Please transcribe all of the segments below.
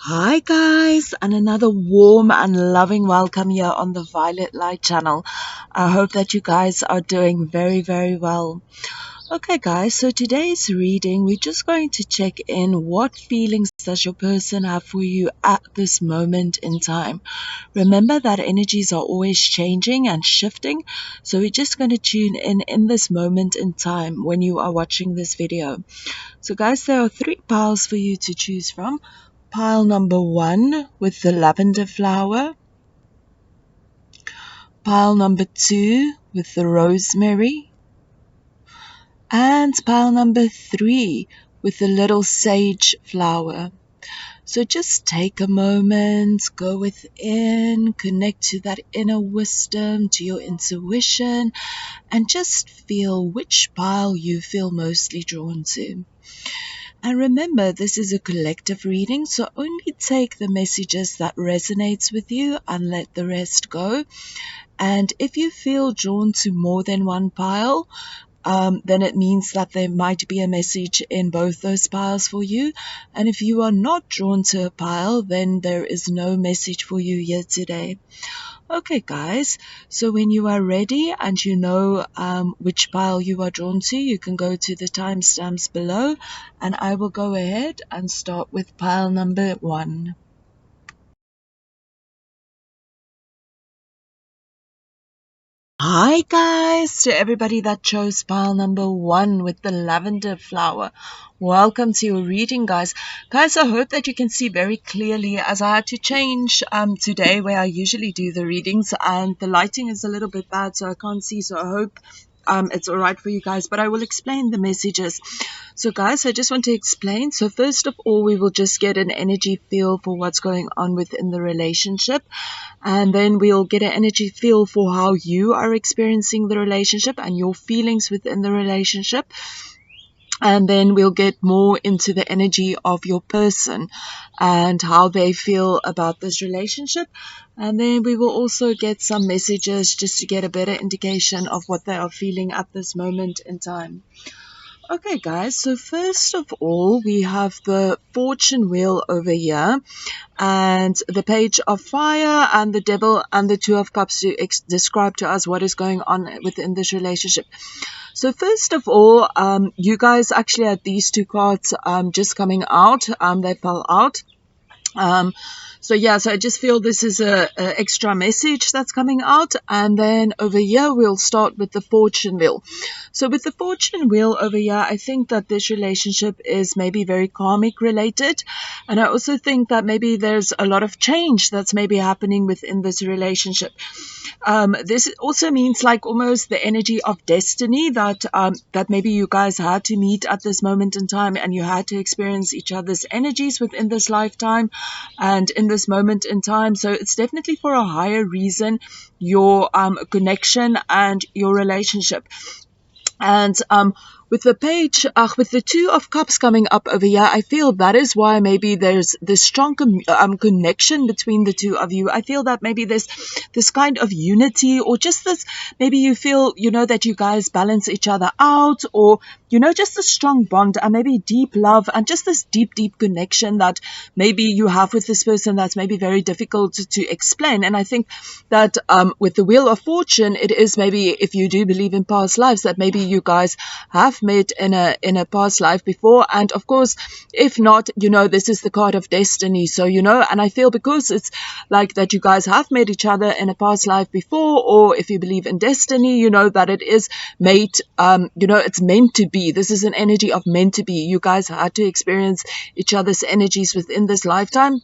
Hi guys, and another warm and loving welcome here on the Violetlight channel. I hope that you guys are doing very well. Okay guys, so today's reading, we're just going to check in what feelings does your person have for you at this moment in time. Remember that energies are always changing and shifting, so we're just going to tune in this moment in time when you are watching this video. So guys, there are three piles for you to choose from. Pile number 1 with the lavender flower. Pile number 2 with the rosemary. And pile number 3 with the little sage flower. So just take a moment, go within, connect to that inner wisdom, to your intuition, and just feel which pile you feel mostly drawn to. And remember, this is a collective reading, so only take the messages that resonates with you and let the rest go. And if you feel drawn to more than one pile, then it means that there might be a message in both those piles for you. And if you are not drawn to a pile, then there is no message for you here today. Okay guys, so when you are ready and you know which pile you are drawn to, you can go to the timestamps below, and I will go ahead and start with pile number 1. Hi guys, to everybody that chose pile number 1 with the lavender flower. Welcome to your reading, guys. Guys, I hope that you can see very clearly, as I had to change today where I usually do the readings, and the lighting is a little bit bad, so I can't see. So I hope it's all right for you guys, but I will explain the messages. So guys, I just want to explain. So first of all, we will just get an energy feel for what's going on within the relationship, and then we'll get an energy feel for how you are experiencing the relationship and your feelings within the relationship. And then we'll get more into the energy of your person and how they feel about this relationship. And then we will also get some messages just to get a better indication of what they are feeling at this moment in time. Okay guys, so first of all, we have the fortune wheel over here, and the page of fire, and the devil, and the 2 of cups to describe to us what is going on within this relationship. So first of all, you guys actually had these 2 cards just coming out. They fell out. So yeah, so I just feel this is a extra message that's coming out. And then over here, we'll start with the fortune wheel. So with the fortune wheel over here, I think that this relationship is maybe very karmic related. And I also think that maybe there's a lot of change that's maybe happening within this relationship. This also means like almost the energy of destiny, that that maybe you guys had to meet at this moment in time, and you had to experience each other's energies within this lifetime and in this moment in time. So it's definitely for a higher reason, your connection and your relationship. And with the page, with the 2 of cups coming up over here, I feel that is why maybe there's this strong connection between the 2 of you. I feel that maybe there's this kind of unity, or just this, maybe you feel, that you guys balance each other out, or, just a strong bond, and maybe deep love, and just this deep connection that maybe you have with this person that's maybe very difficult to explain. And I think that with the Wheel of Fortune, it is maybe, if you do believe in past lives, that maybe you guys have met in a past life before. And of course, if not, this is the card of destiny. So, and I feel because it's like that you guys have met each other in a past life before, or if you believe in destiny, that it is made, it's meant to be. This is an energy of meant to be. You guys had to experience each other's energies within this lifetime.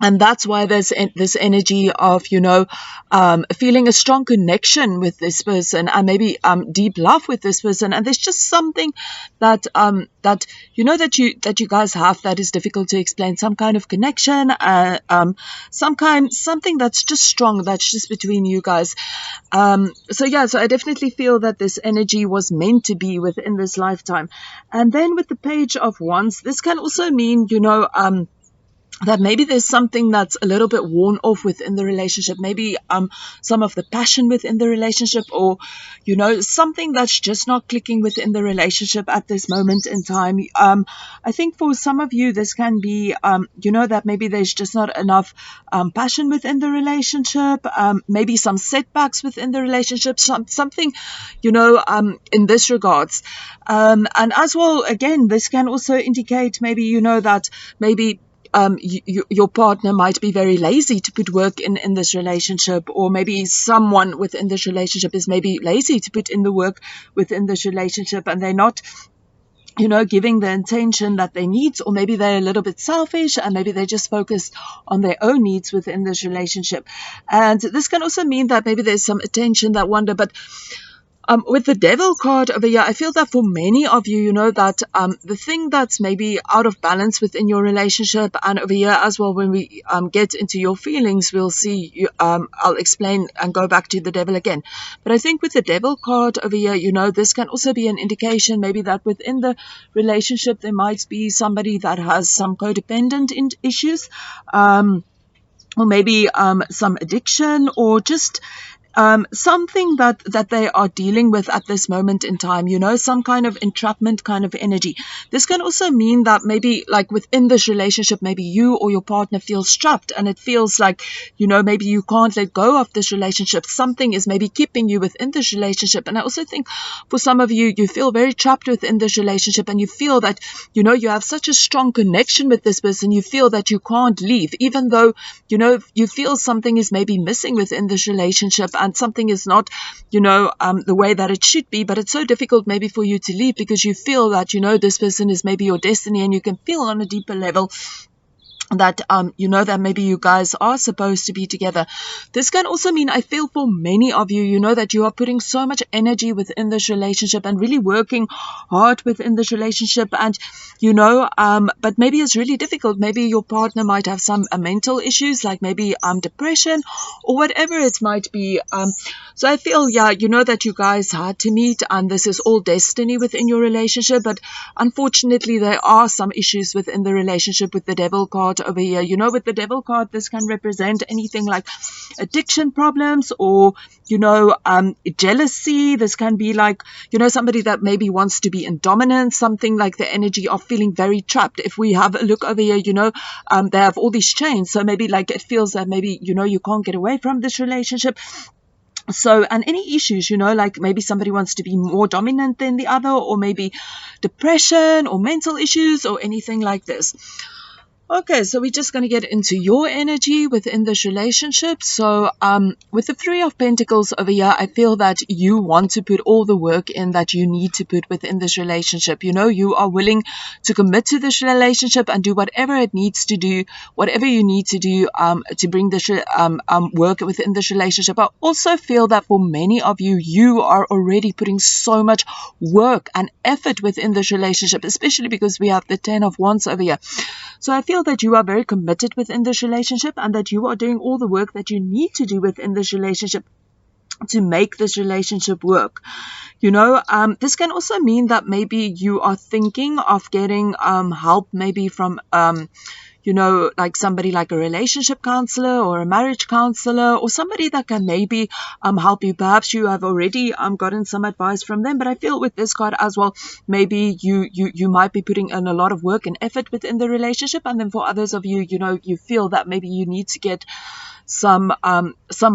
And that's why there's this energy of, feeling a strong connection with this person, and maybe deep love with this person. And there's just something that that you guys have that is difficult to explain. Some kind of connection, something that's just strong, that's just between you guys. So yeah, so I definitely feel that this energy was meant to be within this lifetime. And then with the Page of Wands, this can also mean, that maybe there's something that's a little bit worn off within the relationship, maybe some of the passion within the relationship, or something that's just not clicking within the relationship at this moment in time. I think for some of you this can be that maybe there's just not enough passion within the relationship, maybe some setbacks within the relationship, something in this regards, and as well, again, this can also indicate maybe that maybe your partner might be very lazy to put work in this relationship, or maybe someone within this relationship is maybe lazy to put in the work within this relationship, and they're not giving the intention that they need, or maybe they're a little bit selfish and maybe they're just focused on their own needs within this relationship. And this can also mean that maybe there's some attention that wander, but with the Devil card over here, I feel that for many of you, that the thing that's maybe out of balance within your relationship, and over here as well, when we get into your feelings, we'll see, I'll explain and go back to the Devil again. But I think with the Devil card over here, this can also be an indication maybe that within the relationship, there might be somebody that has some codependent issues, or maybe some addiction, or just something that they are dealing with at this moment in time, some kind of entrapment kind of energy. This can also mean that maybe like within this relationship, maybe you or your partner feels trapped, and it feels like, maybe you can't let go of this relationship. Something is maybe keeping you within this relationship. And I also think for some of you, you feel very trapped within this relationship, and you feel that, you have such a strong connection with this person. You feel that you can't leave, even though, you feel something is maybe missing within this relationship, and something is not, the way that it should be, but it's so difficult maybe for you to leave because you feel that, this person is maybe your destiny, and you can feel on a deeper level that that maybe you guys are supposed to be together. This can also mean, I feel for many of you, that you are putting so much energy within this relationship and really working hard within this relationship, and but maybe it's really difficult. Maybe your partner might have some mental issues, like maybe depression or whatever it might be. So I feel, that you guys had to meet, and this is all destiny within your relationship, but unfortunately there are some issues within the relationship with the Devil card over here. With the Devil card, this can represent anything like addiction problems, or jealousy. This can be like somebody that maybe wants to be in dominance, something like the energy of feeling very trapped. If we have a look over here, they have all these chains, so maybe like it feels that maybe you can't get away from this relationship. So, and any issues, like maybe somebody wants to be more dominant than the other, or maybe depression or mental issues or anything like this. Okay, so we're just going to get into your energy within this relationship. So with the Three of Pentacles over here, I feel that you want to put all the work in that you need to put within this relationship. You are willing to commit to this relationship and do whatever it needs to do, whatever you need to do to bring this work within this relationship. I also feel that for many of you, you are already putting so much work and effort within this relationship, especially because we have the Ten of Wands over here. So I feel that you are very committed within this relationship, and that you are doing all the work that you need to do within this relationship to make this relationship work. This can also mean that maybe you are thinking of getting help, maybe from like somebody like a relationship counselor or a marriage counselor, or somebody that can maybe help you. Perhaps you have already gotten some advice from them, but I feel with this card as well, maybe you might be putting in a lot of work and effort within the relationship, and then for others of you, you feel that maybe you need to get some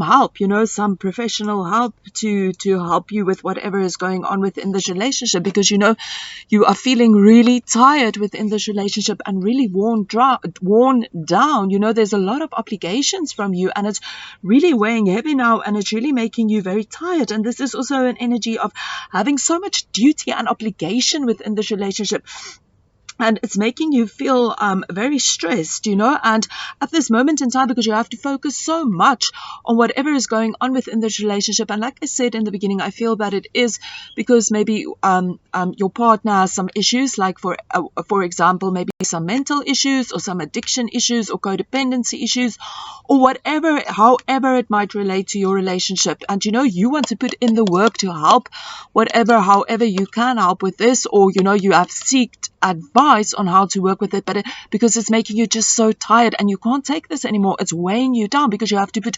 help, some professional help to help you with whatever is going on within this relationship, because you are feeling really tired within this relationship and really worn down. There's a lot of obligations from you, and it's really weighing heavy now, and it's really making you very tired. And this is also an energy of having so much duty and obligation within this relationship. And it's making you feel very stressed, and at this moment in time, because you have to focus so much on whatever is going on within this relationship. And like I said in the beginning, I feel that it is because maybe your partner has some issues, like for example, maybe some mental issues or some addiction issues or codependency issues, or whatever, however it might relate to your relationship. And you want to put in the work to help however you can help with this, or you have sought advice advice on how to work with it, but because it's making you just so tired and you can't take this anymore. It's weighing you down because you have to put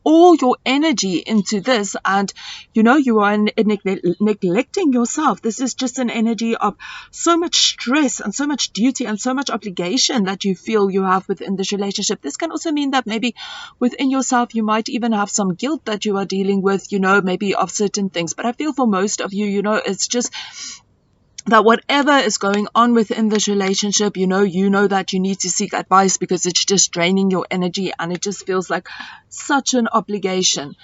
all your energy into this, and you are neglecting yourself. This is just an energy of so much stress and so much duty and so much obligation that you feel you have within this relationship. This can also mean that maybe within yourself you might even have some guilt that you are dealing with, maybe of certain things. But I feel for most of you, it's just that whatever is going on within this relationship, you know that you need to seek advice because it's just draining your energy and it just feels like such an obligation.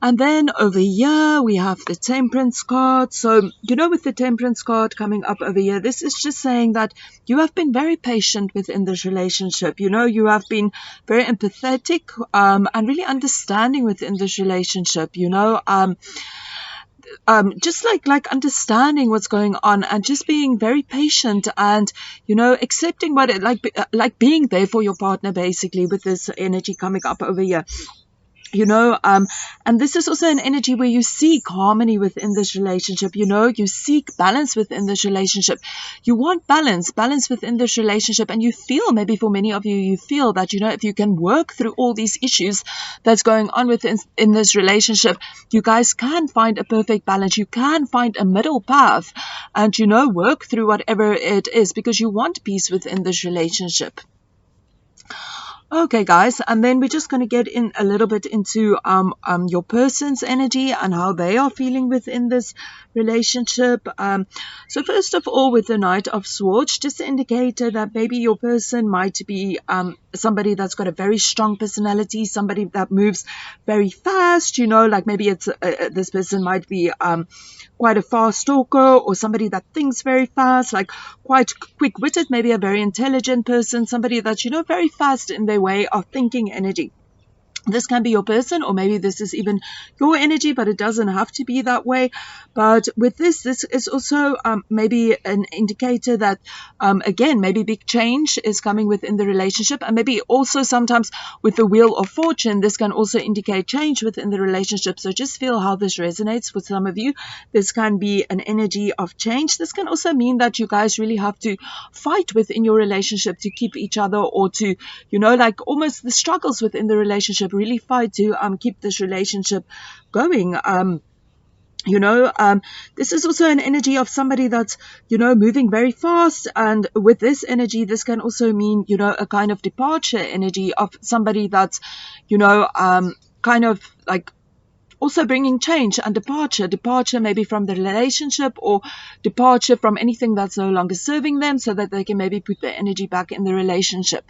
And then over here, we have the Temperance card. So, with the Temperance card coming up over here, this is just saying that you have been very patient within this relationship. You have been very empathetic and really understanding within this relationship, just like understanding what's going on and just being very patient and accepting what it like being there for your partner, basically, with this energy coming up over here. And this is also an energy where you seek harmony within this relationship. You seek balance within this relationship. You want balance within this relationship. And you feel, maybe for many of you, you feel that, if you can work through all these issues that's going on within this relationship, you guys can find a perfect balance. You can find a middle path and, work through whatever it is because you want peace within this relationship. Okay, guys, and then we're just going to get in a little bit into your person's energy and how they are feeling within this relationship. So first of all, with the Knight of Swords, just an indicator that maybe your person might be somebody that's got a very strong personality, somebody that moves very fast, like maybe it's this person might be quite a fast talker or somebody that thinks very fast, like quite quick-witted, maybe a very intelligent person, somebody that's, very fast in their way of thinking energy. This can be your person, or maybe this is even your energy, but it doesn't have to be that way. But with this is also maybe an indicator that, again, maybe big change is coming within the relationship. And maybe also sometimes with the Wheel of Fortune, this can also indicate change within the relationship. So just feel how this resonates with some of you. This can be an energy of change. This can also mean that you guys really have to fight within your relationship to keep each other, or to, like almost the struggles within the relationship, really fight to keep this relationship going. This is also an energy of somebody that's, moving very fast. And with this energy, this can also mean, a kind of departure energy of somebody that's, kind of like also bringing change and departure maybe from the relationship, or departure from anything that's no longer serving them, so that they can maybe put their energy back in the relationship.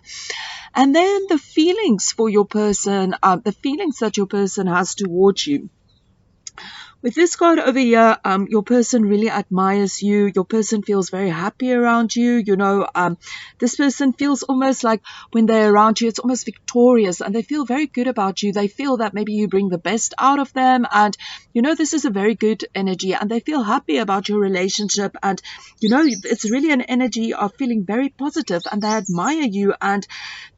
And then the feelings for your person, the feelings that your person has towards you. With this card over here, your person really admires you. Your person feels very happy around you. This person feels almost like when they're around you, it's almost victorious, and they feel very good about you. They feel that maybe you bring the best out of them, and, this is a very good energy, and they feel happy about your relationship. And, it's really an energy of feeling very positive, and they admire you, and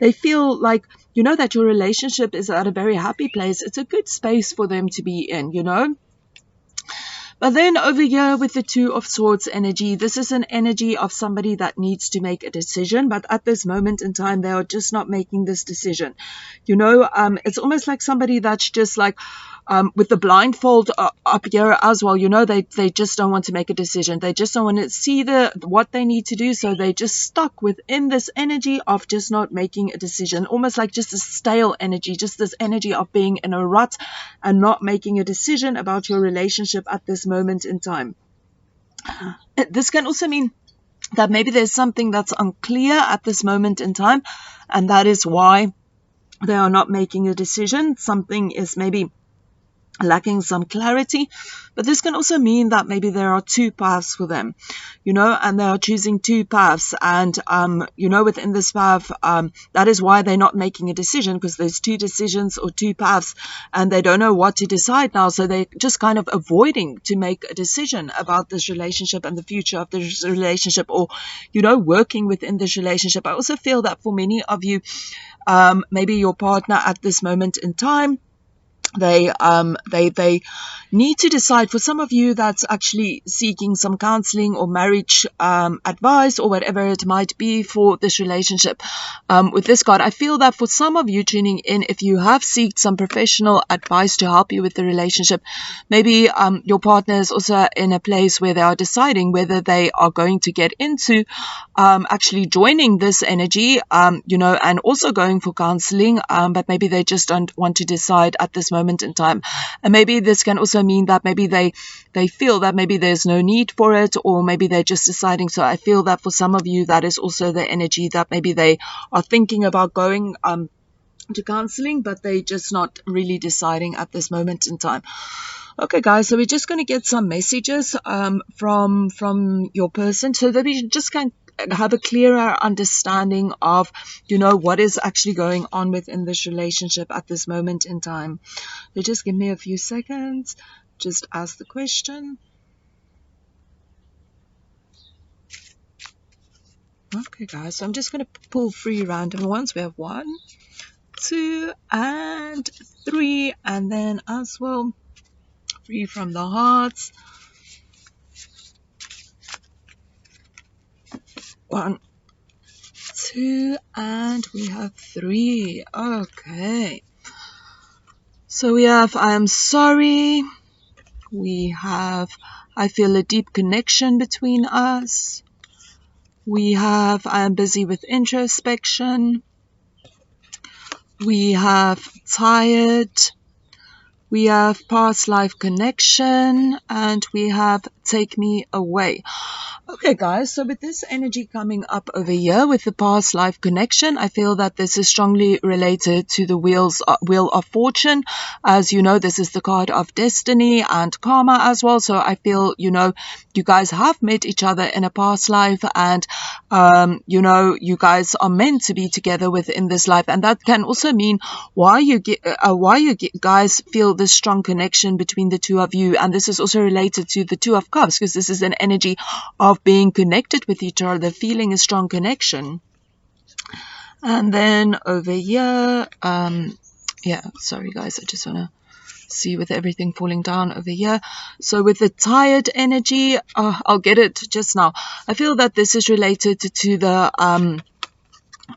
they feel like, that your relationship is at a very happy place. It's a good space for them to be in, But then over here with the Two of Swords energy, this is an energy of somebody that needs to make a decision, but at this moment in time, they are just not making this decision. It's almost like somebody that's just like, with the blindfold up here as well, they just don't want to make a decision. They just don't want to see what they need to do. So they just stuck within this energy of just not making a decision, almost like just a stale energy, just this energy of being in a rut and not making a decision about your relationship at this moment in time. This can also mean that maybe there's something that's unclear at this moment in time, and that is why they are not making a decision. Something is maybe lacking some clarity, but this can also mean that maybe there are two paths for them, and they are choosing two paths, and within this path, that is why they're not making a decision, because there's two decisions or two paths, and they don't know what to decide now, so they're just kind of avoiding to make a decision about this relationship and the future of this relationship, or working within this relationship. I also feel that for many of you, maybe your partner at this moment in time, They need to decide. For some of you that's actually seeking some counseling or marriage advice or whatever it might be for this relationship with this card. I feel that for some of you tuning in, if you have sought some professional advice to help you with the relationship, maybe your partner is also in a place where they are deciding whether they are going to get into actually joining this energy, and also going for counseling, but maybe they just don't want to decide at this moment in time. And maybe this can also mean that maybe they feel that maybe there's no need for it, or maybe they're just deciding. So I feel that for some of you, that is also the energy that maybe they are thinking about going to counseling, but they're just not really deciding at this moment in time. Okay, guys, so we're just going to get some messages from your person so that we just can have a clearer understanding of, what is actually going on within this relationship at this moment in time. So just give me a few seconds. Just ask the question. Okay, guys, so I'm just going to pull 3 random ones. We have 1, 2, and 3, and then as well 3 from the hearts. 1, 2, and we have 3. Okay. So we have I am sorry. We have I feel a deep connection between us. We have I am busy with introspection. We have tired. We have past life connection, and we have take me away. Okay, guys, so with this energy coming up over here with the past life connection, I feel that this is strongly related to the Wheel of Fortune. As you know, this is the card of destiny and karma as well. So I feel, you guys have met each other in a past life, and, you guys are meant to be together within this life. And that can also mean why you guys feel this strong connection between the two of you. And this is also related to the Two of Cups, because this is an energy of being connected with each other, feeling a strong connection. And then over here, sorry guys, I just want to see with everything falling down over here. So with the tired energy, I'll get it just now. I feel that this is related to the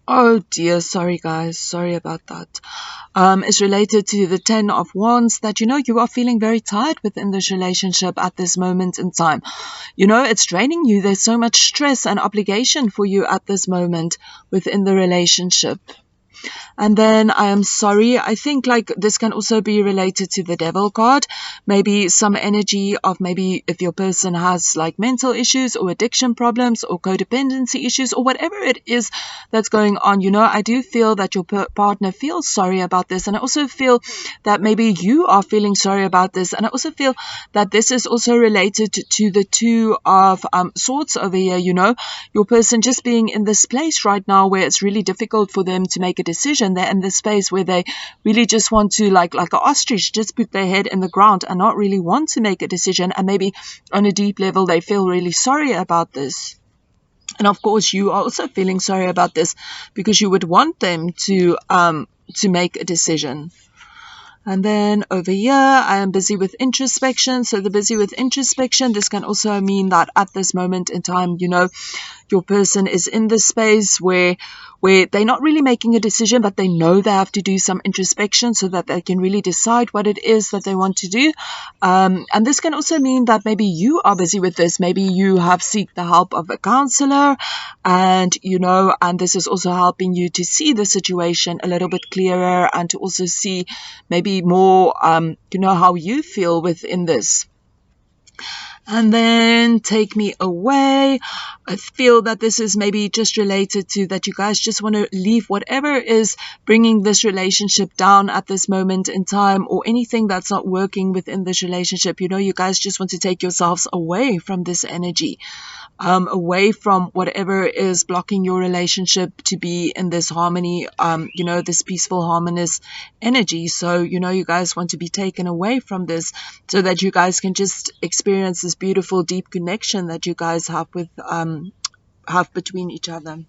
oh dear, sorry guys, sorry about that. Is related to the 10 of Wands, that you are feeling very tired within this relationship at this moment in time. It's draining you. There's so much stress and obligation for you at this moment within the relationship. And then I am sorry. I think like this can also be related to the Devil card. Maybe some energy of maybe if your person has like mental issues or addiction problems or codependency issues or whatever it is that's going on. I do feel that your partner feels sorry about this. And I also feel that maybe you are feeling sorry about this. And I also feel that this is also related to the Two of Swords over here. Your person just being in this place right now where it's really difficult for them to make a decision. They're in this space where they really just want to, like an ostrich, just put their head in the ground and not really want to make a decision. And maybe on a deep level, they feel really sorry about this. And of course, you are also feeling sorry about this because you would want them to make a decision. And then over here, I am busy with introspection. So the busy with introspection, this can also mean that at this moment in time, your person is in this space where they're not really making a decision, but they know they have to do some introspection so that they can really decide what it is that they want to do. And this can also mean that maybe you are busy with this. Maybe you have sought the help of a counselor, and and this is also helping you to see the situation a little bit clearer and to also see maybe more, how you feel within this. And then take me away. I feel that this is maybe just related to that you guys just want to leave whatever is bringing this relationship down at this moment in time, or anything that's not working within this relationship. You guys just want to take yourselves away from this energy. Away from whatever is blocking your relationship to be in this harmony, this peaceful, harmonious energy. So, you guys want to be taken away from this so that you guys can just experience this beautiful, deep connection that you guys have with, have between each other.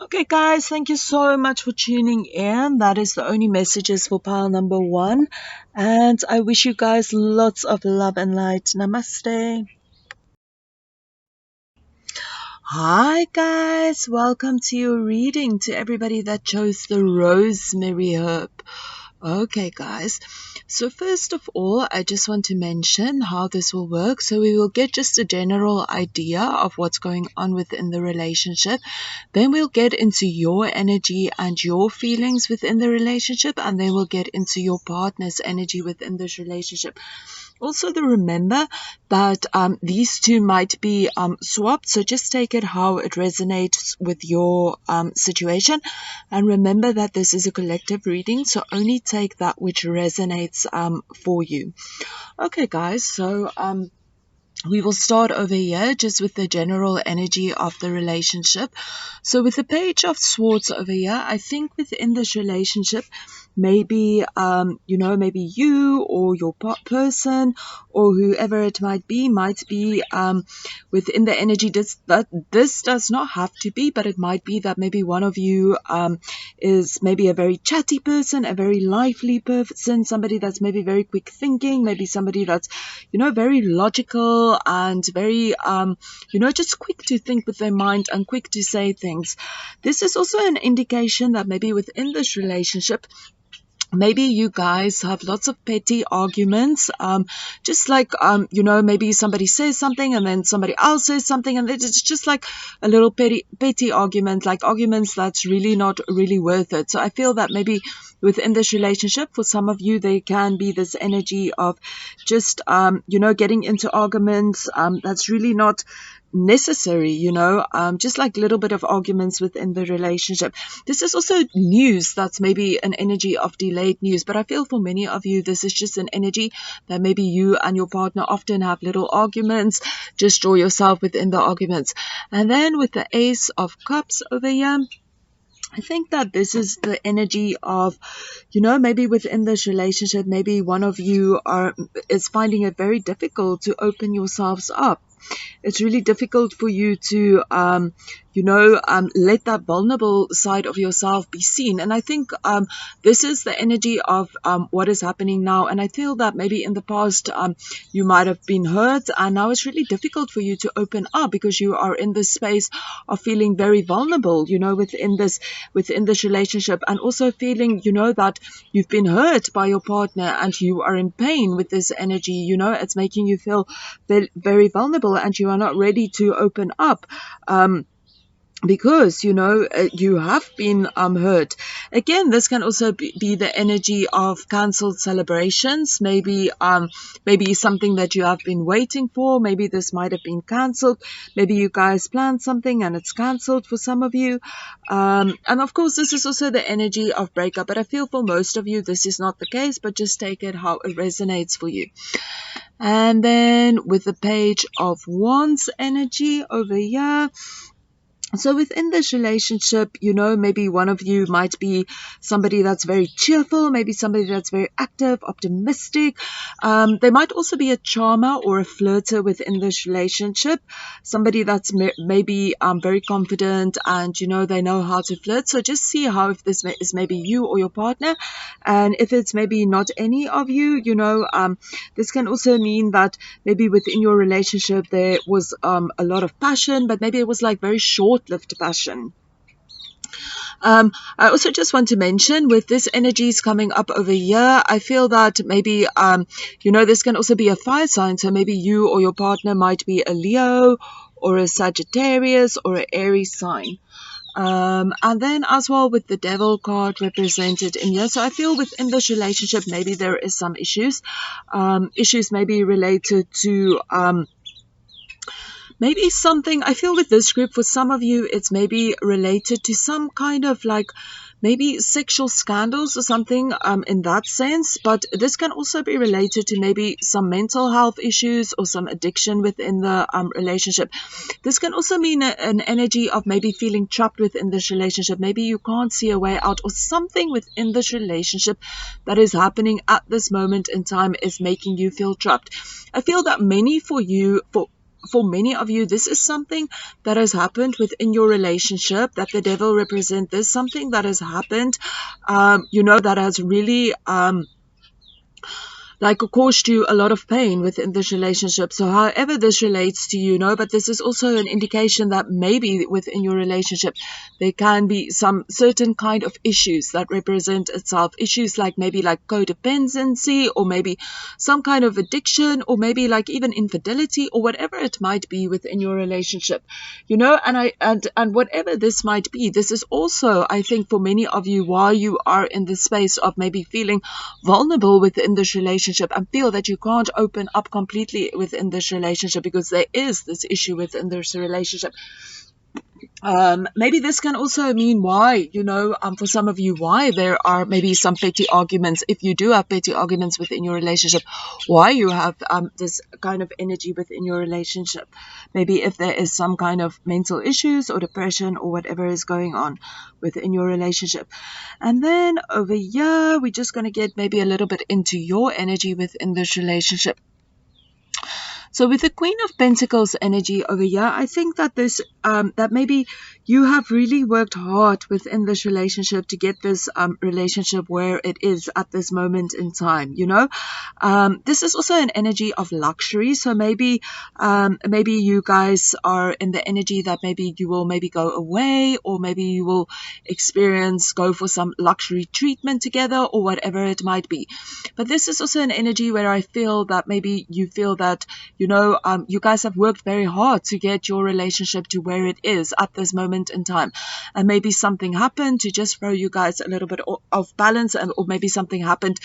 Okay, guys, thank you so much for tuning in. That is the only messages for pile number one. And I wish you guys lots of love and light. Namaste. Hi, guys. Welcome to your reading, to everybody that chose the Rosemary herb. Okay, guys. So first of all, I just want to mention how this will work. So we will get just a general idea of what's going on within the relationship. Then we'll get into your energy and your feelings within the relationship. And then we'll get into your partner's energy within this relationship. Also, remember that these two might be swapped, so just take it how it resonates with your situation. And remember that this is a collective reading, so only take that which resonates for you. Okay, guys, so we will start over here just with the general energy of the relationship. So with the Page of Swords over here, I think within this relationship, maybe maybe you or your person or whoever it might be within the energy. This does not have to be, but it might be that maybe one of you is maybe a very chatty person, a very lively person, somebody that's maybe very quick thinking, maybe somebody that's very logical and very just quick to think with their mind and quick to say things. This is also an indication that maybe within this relationship, maybe you guys have lots of petty arguments, just like, maybe somebody says something and then somebody else says something, and it's just like a little petty argument, like arguments that's really not really worth it. So I feel that maybe within this relationship, for some of you, there can be this energy of just, getting into arguments that's really not necessary, just like little bit of arguments within the relationship. This is also news that's maybe an energy of delayed news, but I feel for many of you, this is just an energy that maybe you and your partner often have little arguments. Just draw yourself within the arguments. And then with the Ace of Cups over here, I think that this is the energy of, maybe within this relationship, maybe one of you is finding it very difficult to open yourselves up. It's really difficult for you to, let that vulnerable side of yourself be seen. And I think this is the energy of what is happening now. And I feel that maybe in the past you might have been hurt, and now it's really difficult for you to open up because you are in this space of feeling very vulnerable, within this relationship, and also feeling, that you've been hurt by your partner and you are in pain with this energy. It's making you feel very, very vulnerable, and you are not ready to open up. Because you have been hurt. Again, this can also be the energy of cancelled celebrations. Maybe something that you have been waiting for. Maybe this might have been cancelled. Maybe you guys planned something and it's cancelled for some of you. And of course, this is also the energy of breakup. But I feel for most of you, this is not the case. But just take it how it resonates for you. And then with the Page of Wands energy over here. So within this relationship, maybe one of you might be somebody that's very cheerful, maybe somebody that's very active, optimistic. There might also be a charmer or a flirter within this relationship, somebody that's maybe very confident and, they know how to flirt. So just see how if this is maybe you or your partner. And if it's maybe not any of you, this can also mean that maybe within your relationship there was a lot of passion, but maybe it was like very short-lived passion. I also just want to mention, with this energies coming up over here, I feel that maybe, this can also be a fire sign. So maybe you or your partner might be a Leo or a Sagittarius or an Aries sign. And then as well with the Devil card represented in here. So I feel within this relationship, maybe there is some issues. Issues maybe related to maybe something. I feel with this group, for some of you, it's maybe related to some kind of like maybe sexual scandals or something in that sense. But this can also be related to maybe some mental health issues or some addiction within the relationship. This can also mean an energy of maybe feeling trapped within this relationship. Maybe you can't see a way out, or something within this relationship that is happening at this moment in time is making you feel trapped. I feel that for many of you, this is something that has happened within your relationship, that the devil represents. This something that has happened, that has really like caused you a lot of pain within this relationship. So however this relates to you, but this is also an indication that maybe within your relationship there can be some certain kind of issues that represent itself, issues like maybe like codependency, or maybe some kind of addiction, or maybe like even infidelity, or whatever it might be within your relationship, and whatever this might be. This is also, I think, for many of you, why you are in the space of maybe feeling vulnerable within this relationship and feel that you can't open up completely within this relationship, because there is this issue within this relationship. Maybe this can also mean why, for some of you, why there are maybe some petty arguments. If you do have petty arguments within your relationship, why you have this kind of energy within your relationship. Maybe if there is some kind of mental issues or depression or whatever is going on within your relationship. And then over here, we're just going to get maybe a little bit into your energy within this relationship. So with the Queen of Pentacles energy over here, I think that this that maybe you have really worked hard within this relationship to get this relationship where it is at this moment in time. This is also an energy of luxury. So maybe you guys are in the energy that maybe you will maybe go away, or maybe you will go for some luxury treatment together, or whatever it might be. But this is also an energy where I feel that maybe you feel that you guys have worked very hard to get your relationship to where it is at this moment in time. And maybe something happened to just throw you guys a little bit off balance, or maybe something happened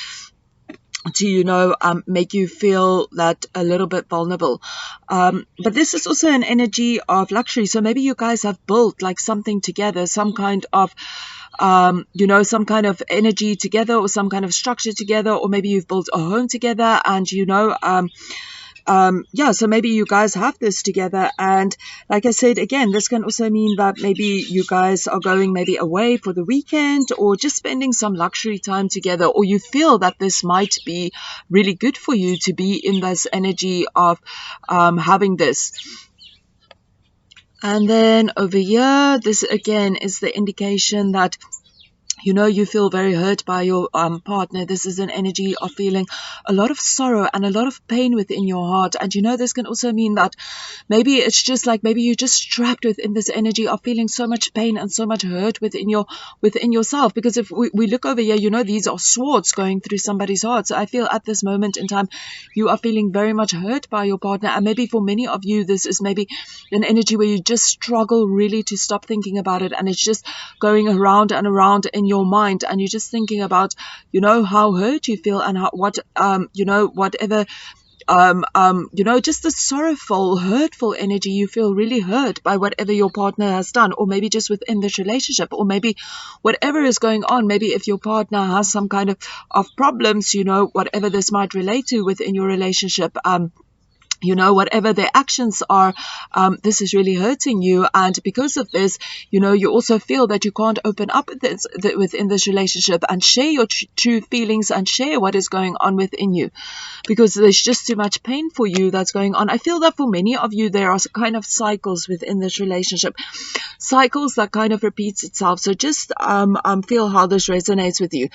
to, make you feel that a little bit vulnerable. But this is also an energy of luxury. So maybe you guys have built like something together, some kind of some kind of energy together, or some kind of structure together, or maybe you've built a home together, and so maybe you guys have this together. And like I said, again, this can also mean that maybe you guys are going maybe away for the weekend, or just spending some luxury time together, or you feel that this might be really good for you to be in this energy of having this. And then over here, this again is the indication that you feel very hurt by your partner. This is an energy of feeling a lot of sorrow and a lot of pain within your heart. And this can also mean that maybe it's just like maybe you're just trapped within this energy of feeling so much pain and so much hurt within yourself. Because if we look over here, these are swords going through somebody's heart. So I feel at this moment in time, you are feeling very much hurt by your partner. And maybe for many of you, this is maybe an energy where you just struggle really to stop thinking about it. And it's just going around and around in your mind, and you're just thinking about how hurt you feel, and whatever just the sorrowful, hurtful energy. You feel really hurt by whatever your partner has done, or maybe just within this relationship, or maybe whatever is going on. Maybe if your partner has some kind of problems, whatever this might relate to within your relationship, whatever their actions are, this is really hurting you. And because of this, you also feel that you can't open up within this relationship and share your true feelings and share what is going on within you, because there's just too much pain for you that's going on. I feel that for many of you, there are kind of cycles within this relationship, cycles that kind of repeats itself. So just feel how this resonates with you.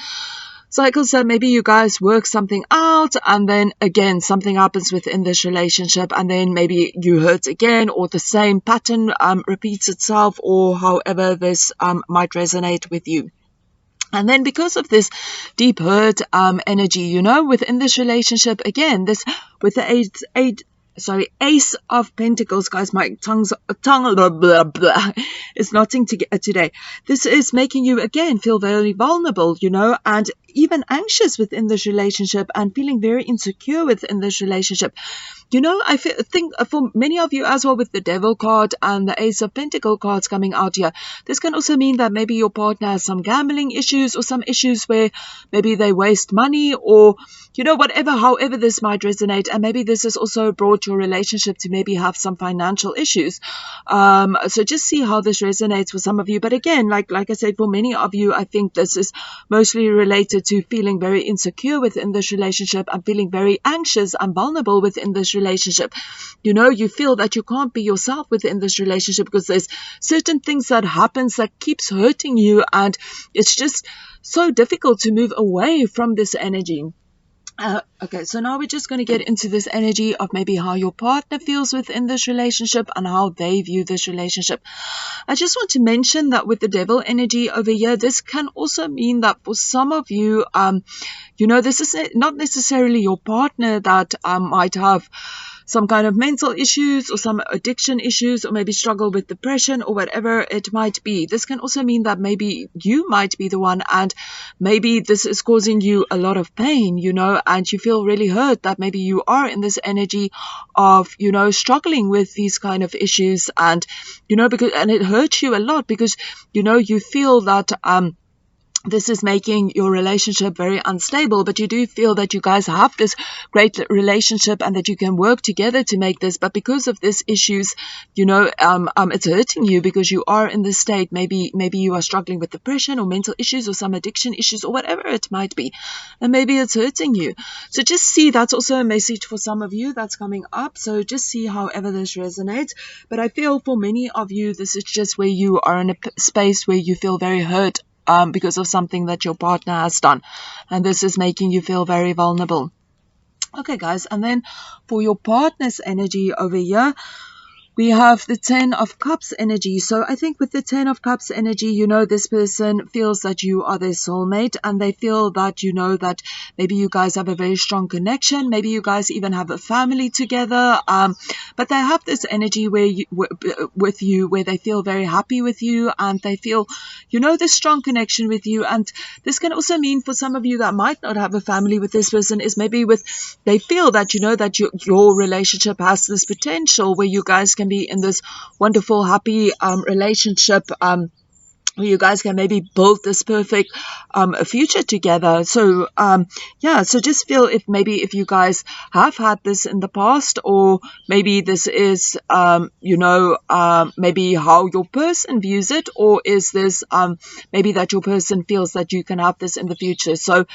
Cycles that maybe you guys work something out, and then again something happens within this relationship, and then maybe you hurt again, or the same pattern repeats itself, or however this might resonate with you. And then because of this deep hurt energy, within this relationship, again, this with the Ace of Pentacles, guys, my tongue blah, blah, blah, is knotting today. This is making you, again, feel very vulnerable, and even anxious within this relationship, and feeling very insecure within this relationship. I think for many of you as well, with the Devil card and the Ace of Pentacles cards coming out here, this can also mean that maybe your partner has some gambling issues, or some issues where maybe they waste money, or however this might resonate. And maybe this has also brought your relationship to maybe have some financial issues. So just see how this resonates for some of you. But again, like I said, for many of you, I think this is mostly related to feeling very insecure within this relationship, and feeling very anxious and vulnerable within this relationship. You feel that you can't be yourself within this relationship because there's certain things that happens that keeps hurting you, and it's just so difficult to move away from this energy. Okay, so now we're just going to get into this energy of maybe how your partner feels within this relationship and how they view this relationship. I just want to mention that with the devil energy over here, this can also mean that for some of you, this is not necessarily your partner that might have some kind of mental issues or some addiction issues, or maybe struggle with depression or whatever it might be. This can also mean that maybe you might be the one, and maybe this is causing you a lot of pain, and you feel really hurt that maybe you are in this energy of, struggling with these kind of issues, and, and it hurts you a lot because, you feel that, this is making your relationship very unstable, but you do feel that you guys have this great relationship and that you can work together to make this. But because of these issues, it's hurting you because you are in this state. Maybe you are struggling with depression or mental issues or some addiction issues or whatever it might be, and maybe it's hurting you. So just see, that's also a message for some of you that's coming up. So just see however this resonates. But I feel for many of you, this is just where you are in a space where you feel very hurt because of something that your partner has done, and this is making you feel very vulnerable. Okay, guys, and then for your partner's energy over here, we have the 10 of Cups energy. So I think with the 10 of Cups energy, this person feels that you are their soulmate, and they feel that, that maybe you guys have a very strong connection. Maybe you guys even have a family together. But they have this energy with you where they feel very happy with you, and they feel, this strong connection with you. And this can also mean for some of you that might not have a family with this person is maybe they feel that, that your relationship has this potential where you guys can be in this wonderful, happy relationship where you guys can maybe build this perfect future together. So so just feel if you guys have had this in the past, or maybe this is maybe how your person views it, or is this maybe that your person feels that you can have this in the future. So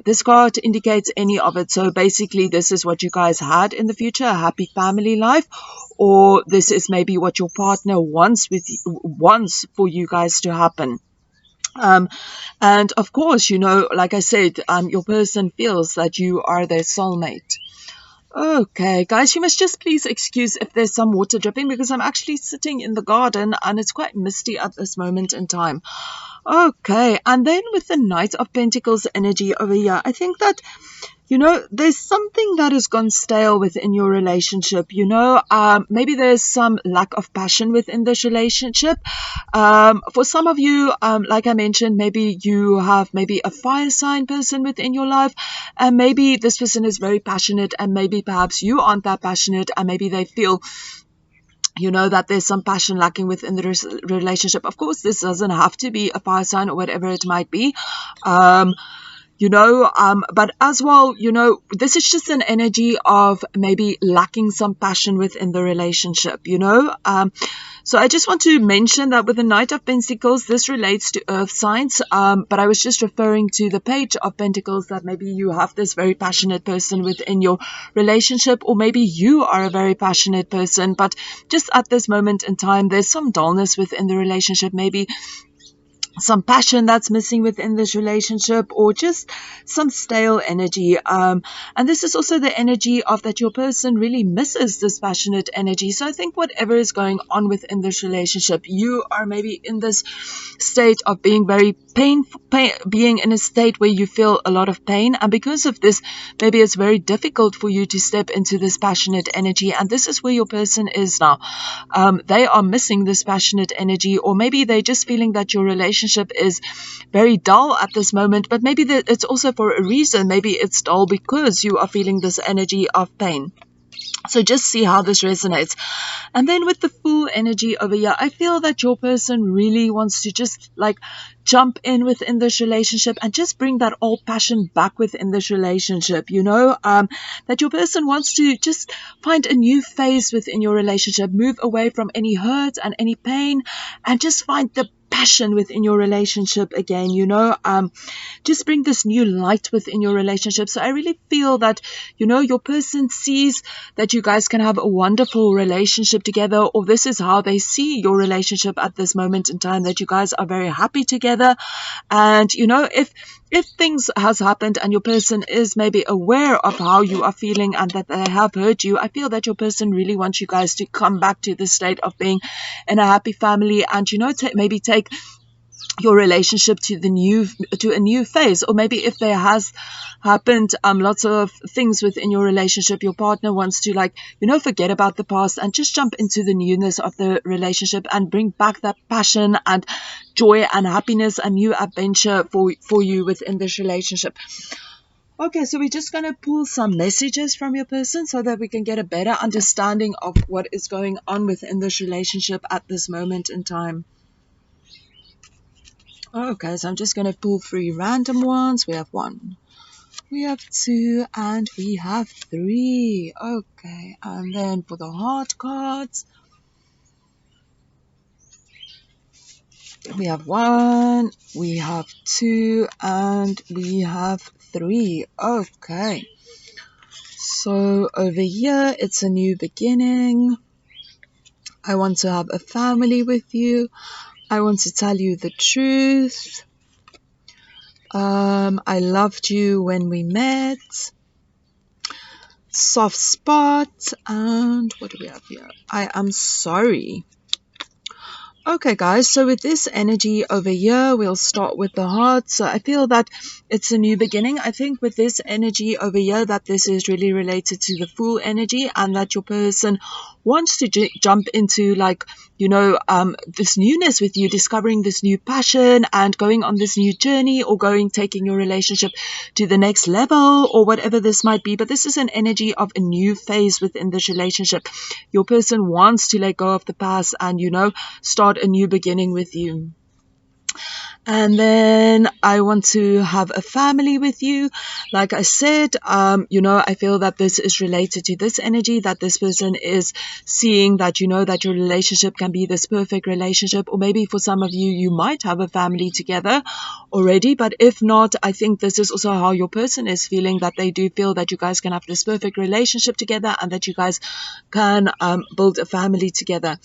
this card indicates any of it. So basically this is what you guys had in the future, a happy family life, or this is maybe what your partner wants for you guys to happen. And of course, like I said, your person feels that you are their soulmate. Okay, guys, you must just please excuse if there's some water dripping because I'm actually sitting in the garden and it's quite misty at this moment in time. Okay, and then with the Knight of Pentacles energy over here, I think that there's something that has gone stale within your relationship. Maybe there's some lack of passion within this relationship. For some of you, like I mentioned, maybe you have maybe a fire sign person within your life, and maybe this person is very passionate, and maybe perhaps you aren't that passionate, and maybe they feel that there's some passion lacking within the relationship. Of course, this doesn't have to be a fire sign or whatever it might be. But as well, this is just an energy of maybe lacking some passion within the relationship, So I just want to mention that with the Knight of Pentacles, this relates to earth signs, but I was just referring to the Page of Pentacles, that maybe you have this very passionate person within your relationship, or maybe you are a very passionate person, but just at this moment in time, there's some dullness within the relationship, maybe some passion that's missing within this relationship, or just some stale energy. And this is also the energy of that your person really misses this passionate energy. So I think whatever is going on within this relationship, you are maybe in this state of being very being in a state where you feel a lot of pain, and because of this, maybe it's very difficult for you to step into this passionate energy. And this is where your person is now. They are missing this passionate energy, or maybe they're just feeling that your relationship is very dull at this moment, but maybe it's also for a reason. Maybe it's dull because you are feeling this energy of pain. So just see how this resonates. And then with the Fool energy over here, I feel that your person really wants to just jump in within this relationship and just bring that old passion back within this relationship, that your person wants to just find a new phase within your relationship, move away from any hurt and any pain, and just find the passion within your relationship again, just bring this new light within your relationship. So I really feel that, your person sees that you guys can have a wonderful relationship together, or this is how they see your relationship at this moment in time, that you guys are very happy together. And, if things has happened and your person is maybe aware of how you are feeling and that they have hurt you, I feel that your person really wants you guys to come back to the state of being in a happy family, and maybe take your relationship to a new phase. Or maybe if there has happened lots of things within your relationship, your partner wants to forget about the past and just jump into the newness of the relationship and bring back that passion and joy and happiness and new adventure for you within this relationship. Okay, so we're just going to pull some messages from your person so that we can get a better understanding of what is going on within this relationship at this moment in time. Okay, so I'm just going to pull 3 random ones. We have 1, we have 2, and we have 3. Okay, and then for the heart cards, we have 1, we have 2, and we have 3. Okay, so over here, it's a new beginning. I want to have a family with you. I want to tell you the truth. I loved you when we met. Soft spot. And what do we have here? I am sorry. Okay, guys, so with this energy over here, we'll start with the heart. So I feel that it's a new beginning. I think with this energy over here, that this is really related to the Fool energy, and that your person wants to jump into this newness with you, discovering this new passion and going on this new journey, or taking your relationship to the next level, or whatever this might be. But this is an energy of a new phase within this relationship. Your person wants to let go of the past and, start a new beginning with you. And then I want to have a family with you. Like I said, I feel that this is related to this energy, that this person is seeing that, that your relationship can be this perfect relationship. Or maybe for some of you, you might have a family together already. But if not, I think this is also how your person is feeling, that they do feel that you guys can have this perfect relationship together and that you guys can build a family together.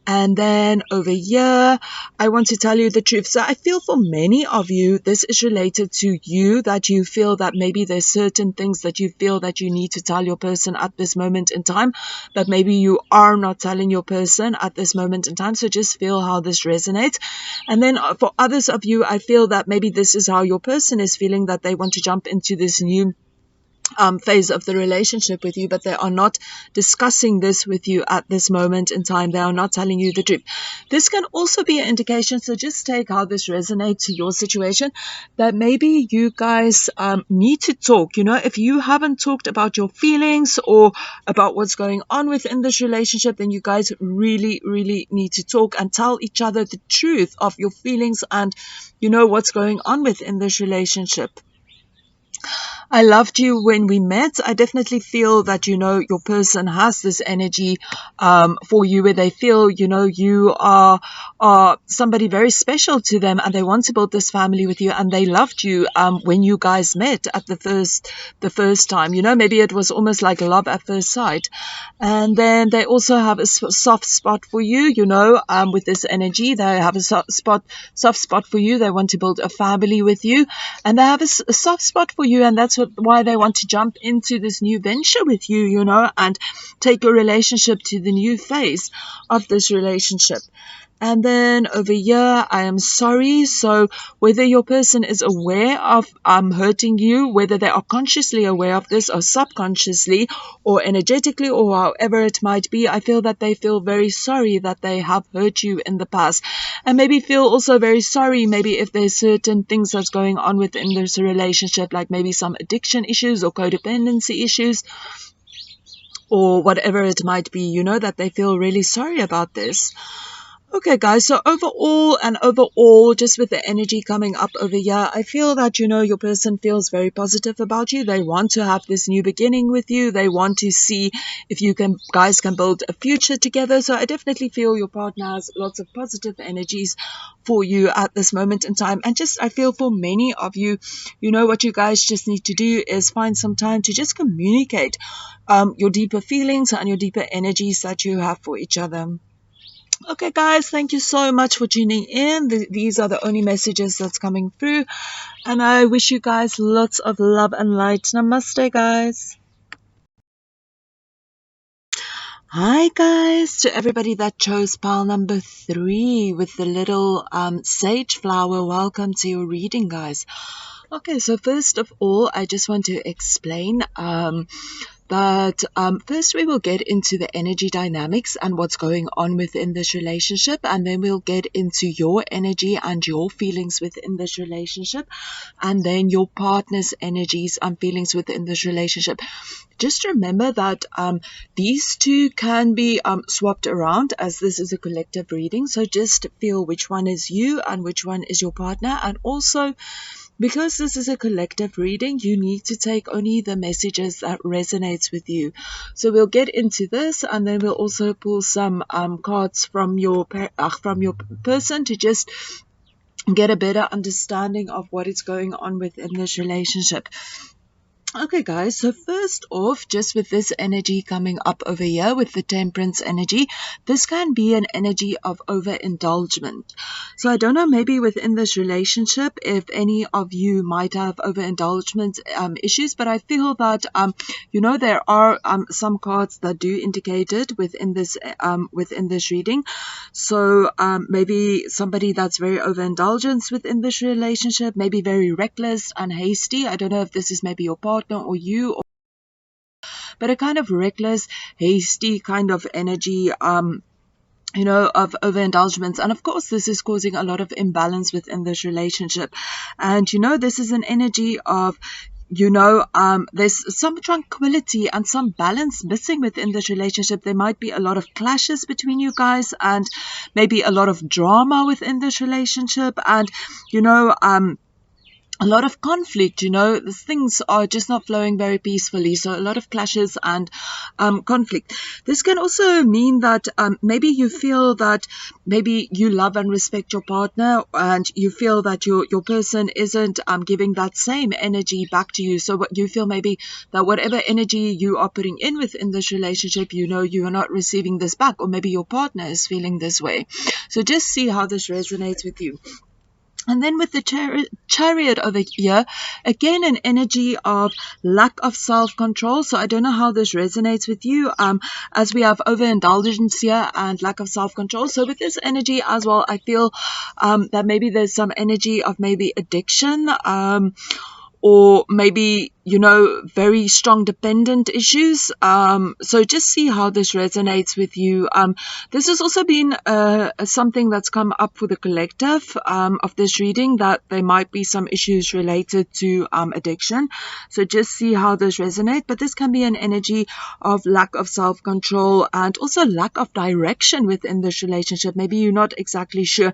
And then over here, I want to tell you the truth. So I feel for many of you, this is related to you, that you feel that maybe there's certain things that you feel that you need to tell your person at this moment in time, that maybe you are not telling your person at this moment in time. So just feel how this resonates. And then for others of you, I feel that maybe this is how your person is feeling, that they want to jump into this new phase of the relationship with you, but they are not discussing this with you at this moment in time. They are not telling you the truth. This can also be an indication, so just take how this resonates to your situation, that maybe you guys need to talk. If you haven't talked about your feelings or about what's going on within this relationship, then you guys really, really need to talk and tell each other the truth of your feelings and, what's going on within this relationship. I loved you when we met. I definitely feel that, your person has this energy for you, where they feel, you are somebody very special to them, and they want to build this family with you, and they loved you when you guys met at the first time. Maybe it was almost like love at first sight. And then they also have a soft spot for you, with this energy. They have a soft spot for you. They want to build a family with you, and they have a soft spot for you, and that's why they want to jump into this new venture with you, and take your relationship to the new phase of this relationship. And then over here, I am sorry. So whether your person is aware of hurting you, whether they are consciously aware of this or subconsciously or energetically or however it might be, I feel that they feel very sorry that they have hurt you in the past. And maybe feel also very sorry, maybe if there's certain things that's going on within this relationship, like maybe some addiction issues or codependency issues, or whatever it might be, that they feel really sorry about this. Okay, guys, so overall, just with the energy coming up over here, I feel that, your person feels very positive about you. They want to have this new beginning with you. They want to see if guys can build a future together. So I definitely feel your partner has lots of positive energies for you at this moment in time. And I feel for many of you, what you guys just need to do is find some time to just communicate your deeper feelings and your deeper energies that you have for each other. Okay, guys, thank you so much for tuning in. These are the only messages that's coming through. And I wish you guys lots of love and light. Namaste, guys. Hi, guys, to everybody that chose pile number 3 with the little sage flower. Welcome to your reading, guys. Okay, so first of all, I just want to explain But first, we will get into the energy dynamics and what's going on within this relationship, and then we'll get into your energy and your feelings within this relationship, and then your partner's energies and feelings within this relationship. Just remember that these two can be swapped around, as this is a collective reading. So just feel which one is you and which one is your partner, and also, because this is a collective reading, you need to take only the messages that resonates with you. So we'll get into this, and then we'll also pull some cards from your person to just get a better understanding of what is going on within this relationship. Okay, guys, so first off, just with this energy coming up over here with the temperance energy, this can be an energy of overindulgence. So I don't know, maybe within this relationship, if any of you might have overindulgence issues, but I feel that, there are some cards that do indicate it within this reading. So maybe somebody that's very overindulgent within this relationship, maybe very reckless and hasty. I don't know if this is maybe your partner or you, but a kind of reckless, hasty kind of energy, of overindulgence. And of course, this is causing a lot of imbalance within this relationship. And, this is an energy of, there's some tranquility and some balance missing within this relationship. There might be a lot of clashes between you guys, and maybe a lot of drama within this relationship. And, a lot of conflict, things are just not flowing very peacefully. So a lot of clashes and conflict. This can also mean that maybe you feel that maybe you love and respect your partner, and you feel that your person isn't giving that same energy back to you. So what you feel, maybe that whatever energy you are putting in within this relationship, you are not receiving this back, or maybe your partner is feeling this way. So just see how this resonates with you. And then with the chariot over here, again, an energy of lack of self-control. So I don't know how this resonates with you, as we have overindulgence here and lack of self-control. So with this energy as well, I feel that maybe there's some energy of maybe addiction, or maybe, very strong dependent issues. So just see how this resonates with you. This has also been something that's come up for the collective of this reading, that there might be some issues related to addiction. So just see how this resonates. But this can be an energy of lack of self-control and also lack of direction within this relationship. Maybe you're not exactly sure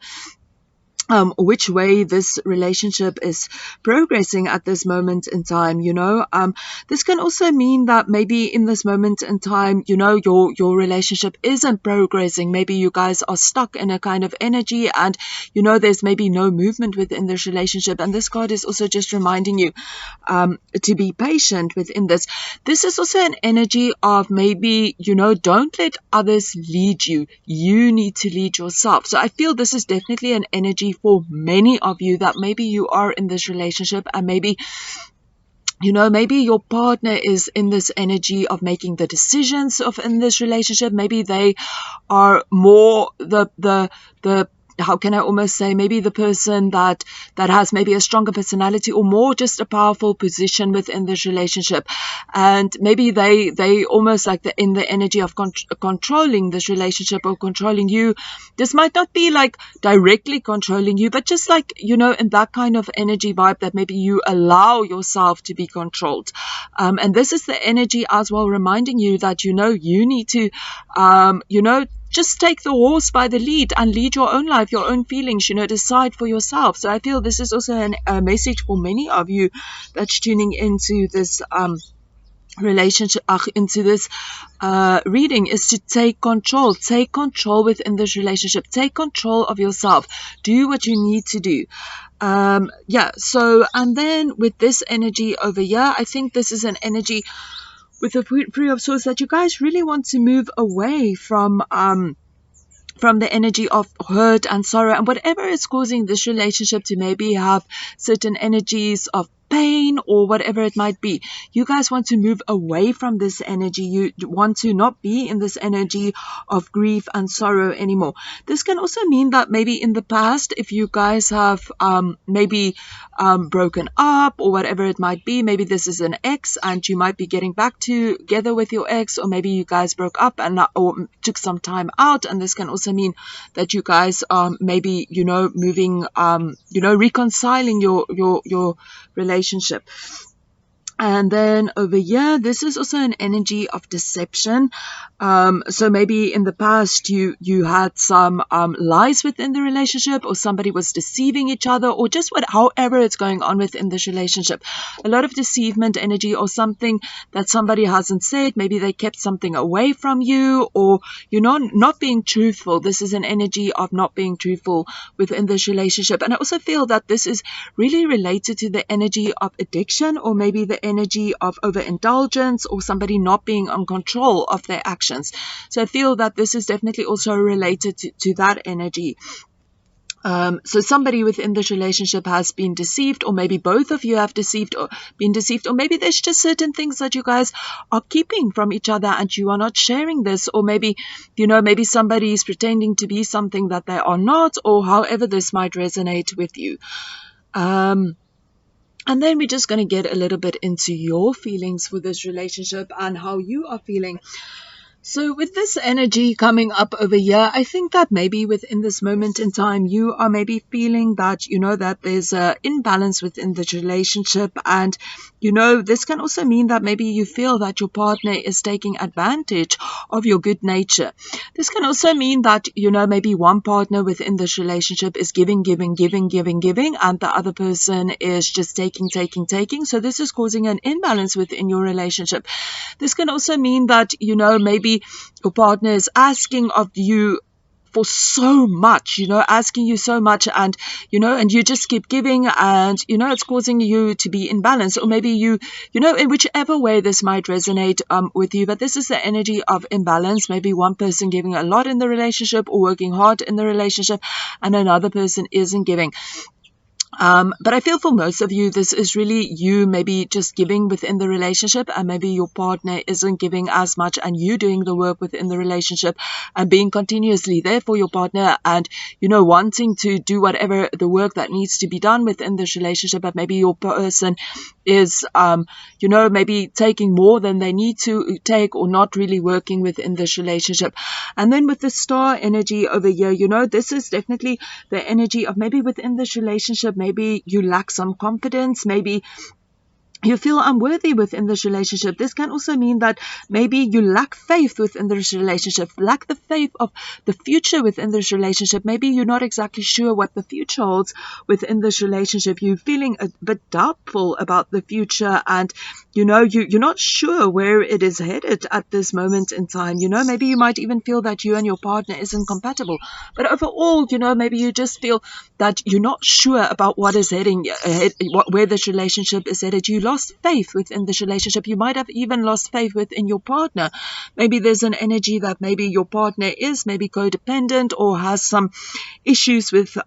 which way this relationship is progressing at this moment in time. This can also mean that maybe in this moment in time, your relationship isn't progressing. Maybe you guys are stuck in a kind of energy, and there's maybe no movement within this relationship. And this card is also just reminding you to be patient within this. This is also an energy of maybe, don't let others lead you. You need to lead yourself. So I feel this is definitely an energy for many of you, that maybe you are in this relationship, and maybe maybe your partner is in this energy of making the decisions in this relationship. Maybe they are more the how can I almost say, maybe the person that has maybe a stronger personality, or more just a powerful position within this relationship. And maybe they almost like in the energy of controlling this relationship, or controlling you. This might not be like directly controlling you, but just like, in that kind of energy vibe, that maybe you allow yourself to be controlled. And this is the energy as well, reminding you that, you need to, just take the horse by the lead and lead your own life, your own feelings, decide for yourself. So I feel this is also a message for many of you that's tuning into this relationship, into this reading, is to take control within this relationship. Take control of yourself. Do what you need to do. So, and then with this energy over here, I think this is an energy with the Three of Swords that you guys really want to move away from the energy of hurt and sorrow and whatever is causing this relationship to maybe have certain energies of pain or whatever it might be. You guys want to move away from this energy. You want to not be in this energy of grief and sorrow anymore. This can also mean that maybe in the past, if you guys have maybe broken up or whatever it might be, maybe this is an ex and you might be getting back together with your ex, or maybe you guys broke up and or took some time out, and this can also mean that you guys are maybe moving reconciling your relationship. And then over here, this is also an energy of deception. So maybe in the past you had some lies within the relationship, or somebody was deceiving each other, or just however it's going on within this relationship. A lot of deceivement energy, or something that somebody hasn't said. Maybe they kept something away from you, or not being truthful. This is an energy of not being truthful within this relationship. And I also feel that this is really related to the energy of addiction, or maybe the energy of overindulgence, or somebody not being in control of their actions. So I feel that this is definitely also related to that energy. So somebody within this relationship has been deceived, or maybe both of you have been deceived, or maybe there's just certain things that you guys are keeping from each other and you are not sharing this, or maybe maybe somebody is pretending to be something that they are not, or however this might resonate with you. And then we're just going to get a little bit into your feelings for this relationship and how you are feeling. So with this energy coming up over here, I think that maybe within this moment in time, you are maybe feeling that, that there's an imbalance within the relationship. And, this can also mean that maybe you feel that your partner is taking advantage of your good nature. This can also mean that, maybe one partner within this relationship is giving, and the other person is just taking. So this is causing an imbalance within your relationship. This can also mean that, maybe your partner is asking of you for so much, asking you so much, and you just keep giving, and it's causing you to be in balance. Or maybe you in whichever way this might resonate with you, but this is the energy of imbalance. Maybe one person giving a lot in the relationship or working hard in the relationship, and another person isn't giving. But I feel for most of you, this is really you maybe just giving within the relationship, and maybe your partner isn't giving as much, and you doing the work within the relationship and being continuously there for your partner, and wanting to do whatever the work that needs to be done within this relationship. But maybe your person is maybe taking more than they need to take, or not really working within this relationship. And then with the star energy over here, this is definitely the energy of maybe within this relationship, maybe you lack some confidence, maybe you feel unworthy within this relationship. This can also mean that maybe you lack faith within this relationship, lack the faith of the future within this relationship. Maybe you're not exactly sure what the future holds within this relationship. You're feeling a bit doubtful about the future, and you're not sure where it is headed at this moment in time. Maybe you might even feel that you and your partner isn't compatible. But overall, maybe you just feel that you're not sure about what is heading ahead, where this relationship is headed. You lost faith within this relationship. You might have even lost faith within your partner. Maybe there's an energy that maybe your partner is maybe codependent, or has some issues with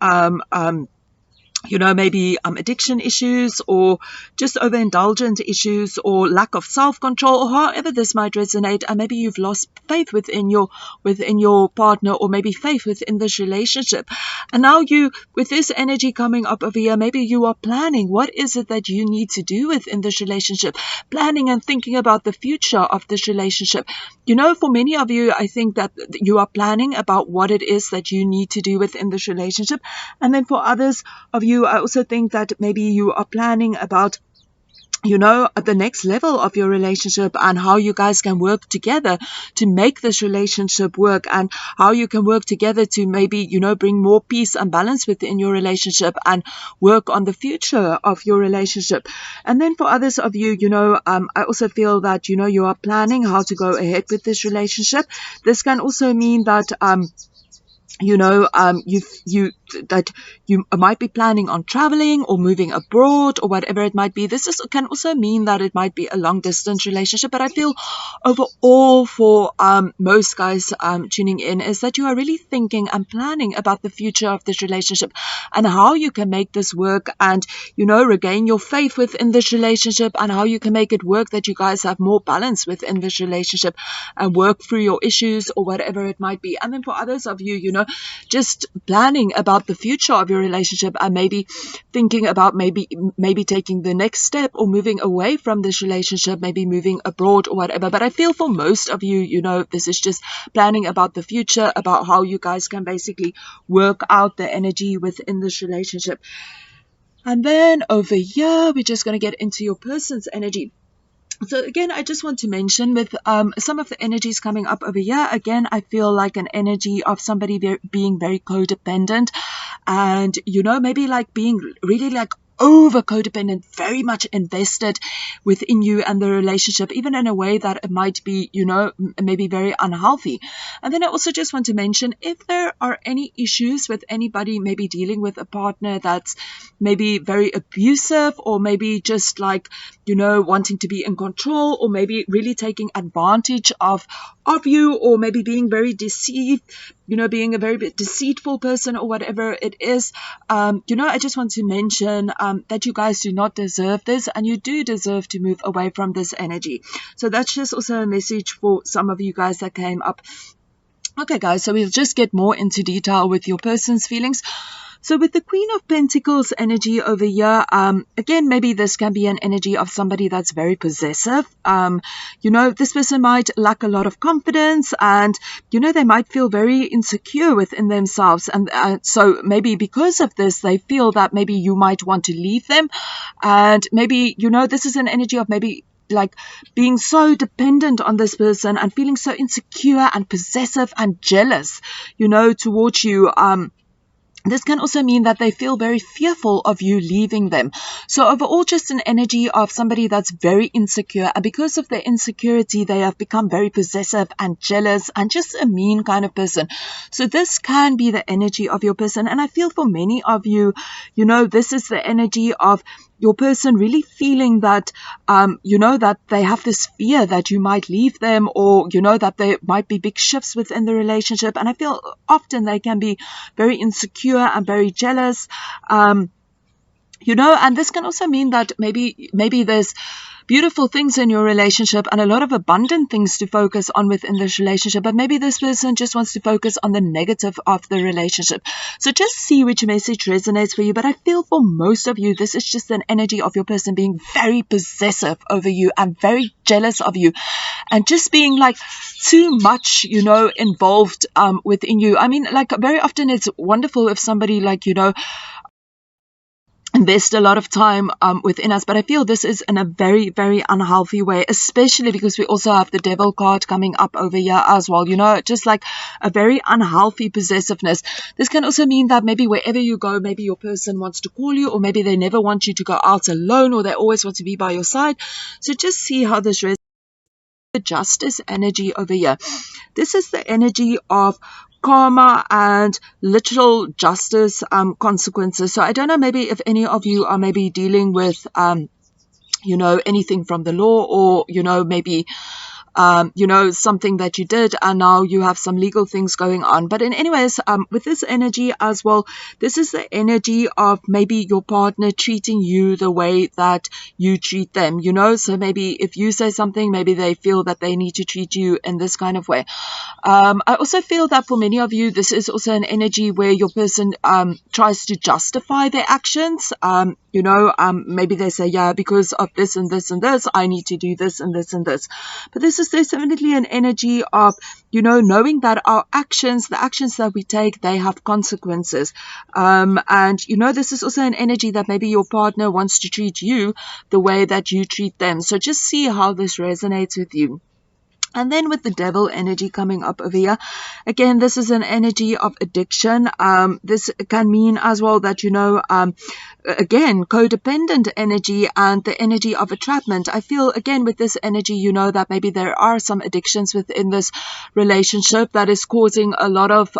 maybe addiction issues, or just overindulgent issues, or lack of self-control, or however this might resonate. And maybe you've lost faith within your partner, or maybe faith within this relationship. And now with this energy coming up over here, maybe you are planning what is it that you need to do within this relationship, planning and thinking about the future of this relationship. For many of you, I think that you are planning about what it is that you need to do within this relationship. And then for others of you, I also think that maybe you are planning about at the next level of your relationship, and how you guys can work together to make this relationship work, and how you can work together to maybe, bring more peace and balance within your relationship and work on the future of your relationship. And then for others of you, I also feel that, you are planning how to go ahead with this relationship. This can also mean that, that you might be planning on traveling or moving abroad or whatever it might be. Can also mean that it might be a long distance relationship. But I feel overall for most guys tuning in is that you are really thinking and planning about the future of this relationship and how you can make this work, and regain your faith within this relationship, and how you can make it work, that you guys have more balance within this relationship and work through your issues or whatever it might be. And then for others of you, just planning about the future of your relationship, and maybe thinking about maybe taking the next step or moving away from this relationship, maybe moving abroad or whatever. But I feel for most of you, this is just planning about the future, about how you guys can basically work out the energy within this relationship. And then over here, we're just going to get into your person's energy. So again, I just want to mention with some of the energies coming up over here, again, I feel like an energy of somebody being very codependent, and, maybe like being really like over codependent, very much invested within you and the relationship, even in a way that it might be, maybe very unhealthy. And then I also just want to mention, if there are any issues with anybody maybe dealing with a partner that's maybe very abusive, or maybe just like, wanting to be in control, or maybe really taking advantage of you, or maybe being very deceived, being a very deceitful person or whatever it is, I just want to mention that you guys do not deserve this, and you do deserve to move away from this energy. So that's just also a message for some of you guys that came up. Okay, guys, so we'll just get more into detail with your person's feelings. So with the Queen of Pentacles energy over here, again, maybe this can be an energy of somebody that's very possessive. This person might lack a lot of confidence, and, they might feel very insecure within themselves. And so maybe because of this, they feel that maybe you might want to leave them. And maybe, this is an energy of maybe like being so dependent on this person and feeling so insecure and possessive and jealous, towards you. This can also mean that they feel very fearful of you leaving them. So overall, just an energy of somebody that's very insecure. And because of their insecurity, they have become very possessive and jealous and just a mean kind of person. So this can be the energy of your person. And I feel for many of you, this is the energy of your person really feeling that, that they have this fear that you might leave them, or, that there might be big shifts within the relationship. And I feel often they can be very insecure and very jealous, and this can also mean that maybe there's beautiful things in your relationship and a lot of abundant things to focus on within this relationship, but maybe this person just wants to focus on the negative of the relationship. So just see which message resonates for you. But I feel for most of you, this is just an energy of your person being very possessive over you and very jealous of you, and just being like too much, involved within you. I mean, like very often it's wonderful if somebody like, invest a lot of time within us, but I feel this is in a very, very unhealthy way, especially because we also have the Devil card coming up over here as well, just like a very unhealthy possessiveness. This can also mean that maybe wherever you go, maybe your person wants to call you, or maybe they never want you to go out alone, or they always want to be by your side. So just see how this resonates. The Justice energy over here. This is the energy of karma and literal justice consequences. So I don't know, maybe if any of you are maybe dealing with anything from the law, or maybe something that you did and now you have some legal things going on. But in anyways, with this energy as well, this is the energy of maybe your partner treating you the way that you treat them, so maybe if you say something, maybe they feel that they need to treat you in this kind of way. I also feel that for many of you, this is also an energy where your person tries to justify their actions. Maybe they say, yeah, because of this and this and this, I need to do this and this and this. But this is because there's definitely an energy of, you know, knowing that our actions, the actions that we take, they have consequences. And, you know, this is also an energy that maybe your partner wants to treat you the way that you treat them. So just see how this resonates with you. And then with the devil energy coming up over here, again, this is an energy of addiction. This can mean as well that, you know, again, codependent energy and the energy of entrapment. I feel, again, with this energy, you know, that maybe there are some addictions within this relationship that is causing a lot of,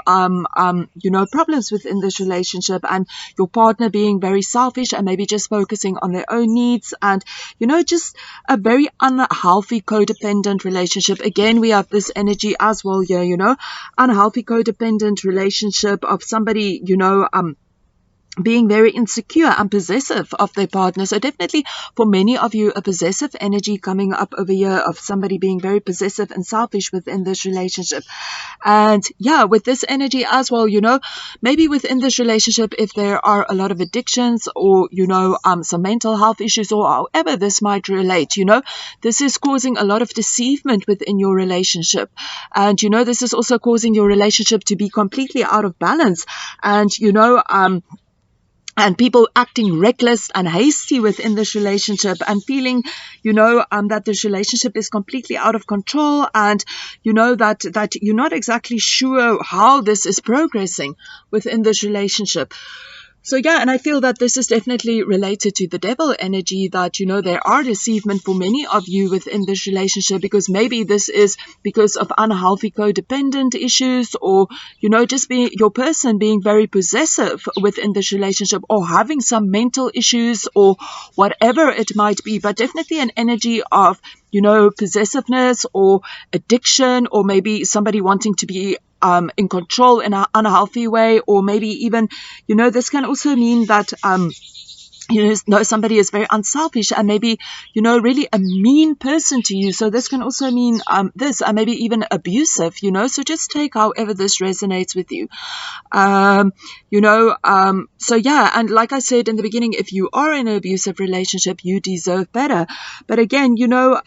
you know, problems within this relationship, and your partner being very selfish and maybe just focusing on their own needs, and, you know, just a very unhealthy codependent relationship. Again, we have this energy as well here, you know, unhealthy codependent relationship of somebody, you know, being very insecure and possessive of their partner. So definitely for many of you, a possessive energy coming up over here of somebody being very possessive and selfish within this relationship. And yeah, with this energy as well, you know, maybe within this relationship, if there are a lot of addictions or, you know, some mental health issues or however this might relate, you know, this is causing a lot of deceivement within your relationship. And, you know, this is also causing your relationship to be completely out of balance. And, you know, and people acting reckless and hasty within this relationship and feeling, you know, that this relationship is completely out of control, and, you know, that you're not exactly sure how this is progressing within this relationship. So yeah, and I feel that this is definitely related to the devil energy, that, you know, there are deceivement for many of you within this relationship, because maybe this is because of unhealthy codependent issues, or, you know, just being your person being very possessive within this relationship, or having some mental issues, or whatever it might be. But definitely an energy of, you know, possessiveness or addiction, or maybe somebody wanting to be in control in an unhealthy way, or maybe even, you know, this can also mean that you know, somebody is very unselfish and maybe, you know, really a mean person to you. So this can also mean this, and maybe even abusive, you know. So just take however this resonates with you. You know, so yeah, and like I said in the beginning, if you are in an abusive relationship, you deserve better. But again, you know,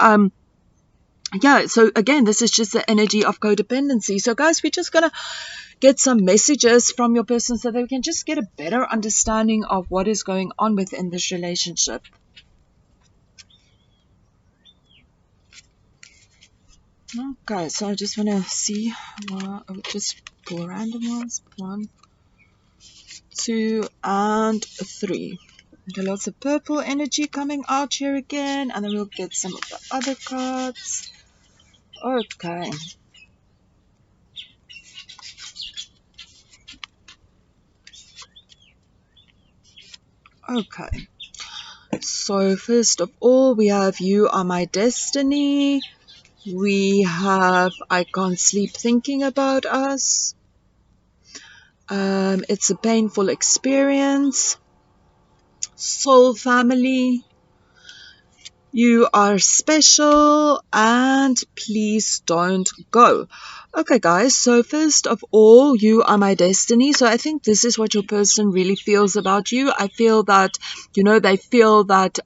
yeah, so again, this is just the energy of codependency. So guys, we're just going to get some messages from your person so that we can just get a better understanding of what is going on within this relationship. Okay, so I just want to see, I would just pull random ones. 1, 2, and 3. Okay, lots of purple energy coming out here again, and then we'll get some of the other cards. Okay. Okay. So first of all, we have You Are My Destiny. We have I Can't Sleep Thinking About Us. It's a Painful Experience. Soul Family. You Are Special, and Please Don't Go. Okay guys, so first of all, You Are My Destiny. So I think this is what your person really feels about you. I feel that, you know, they feel that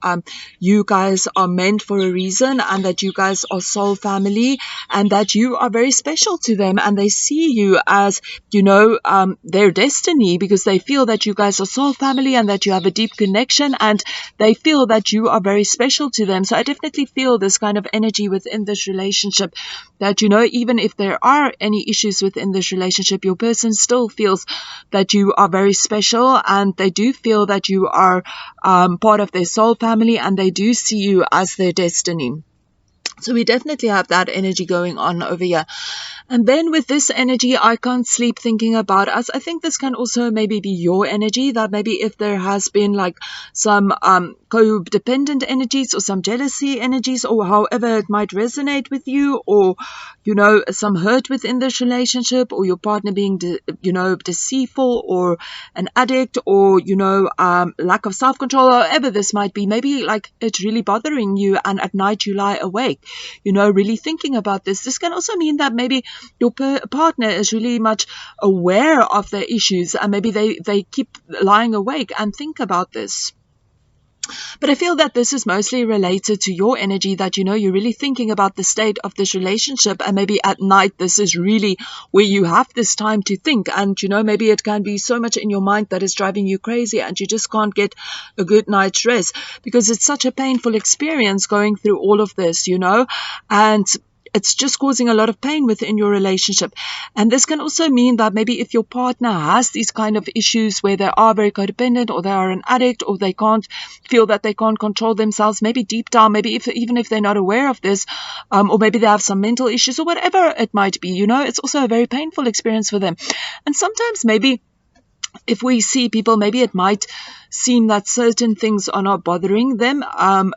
you guys are meant for a reason, and that you guys are soul family, and that you are very special to them, and they see you as, you know, their destiny, because they feel that you guys are soul family and that you have a deep connection, and they feel that you are very special to them. So I definitely feel this kind of energy within this relationship, that, you know, even if there are any issues within this relationship, your person still feels that you are very special, and they do feel that you are part of their soul family, and they do see you as their destiny. So we definitely have that energy going on over here. And then with this energy, I Can't Sleep Thinking About Us, I think this can also maybe be your energy, that maybe if there has been like some codependent energies or some jealousy energies, or however it might resonate with you, or, you know, some hurt within this relationship, or your partner being, you know, deceitful, or an addict, or, you know, lack of self-control, however this might be, maybe like it's really bothering you, and at night you lie awake, you know, really thinking about this. This can also mean that maybe your partner is really much aware of their issues, and maybe they keep lying awake and think about this. But I feel that this is mostly related to your energy, that, you're really thinking about the state of this relationship. And maybe at night, this is really where you have this time to think. And, maybe it can be so much in your mind that is driving you crazy and you just can't get a good night's rest because it's such a painful experience going through all of this, and it's just causing a lot of pain within your relationship. And this can also mean that maybe if your partner has these kind of issues where they are very codependent, or they are an addict, or they can't feel that they can't control themselves, maybe deep down, maybe even if they're not aware of this, or maybe they have some mental issues or whatever it might be, it's also a very painful experience for them. And sometimes maybe if we see people, maybe it might seem that certain things are not bothering them,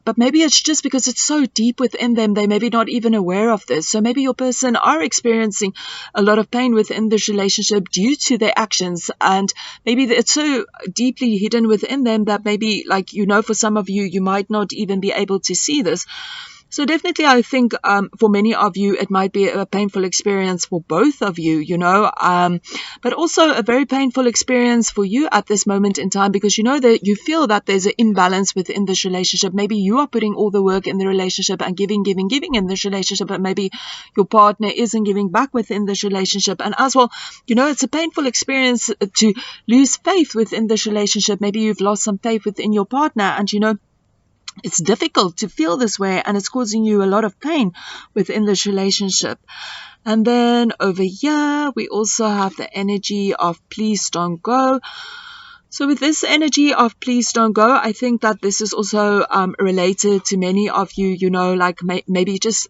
but maybe it's just because it's so deep within them, they maybe not even aware of this. So maybe your person are experiencing a lot of pain within this relationship due to their actions, and maybe it's so deeply hidden within them that maybe, like, for some of you, you might not even be able to see this. So definitely, I think for many of you, it might be a painful experience for both of you, but also a very painful experience for you at this moment in time, because that you feel that there's an imbalance within this relationship. Maybe you are putting all the work in the relationship and giving in this relationship, but maybe your partner isn't giving back within this relationship. And as well, it's a painful experience to lose faith within this relationship. Maybe you've lost some faith within your partner, and it's difficult to feel this way, and it's causing you a lot of pain within this relationship. And then over here, we also have the energy of please don't go. So with this energy of please don't go, I think that this is also related to many of you, like maybe just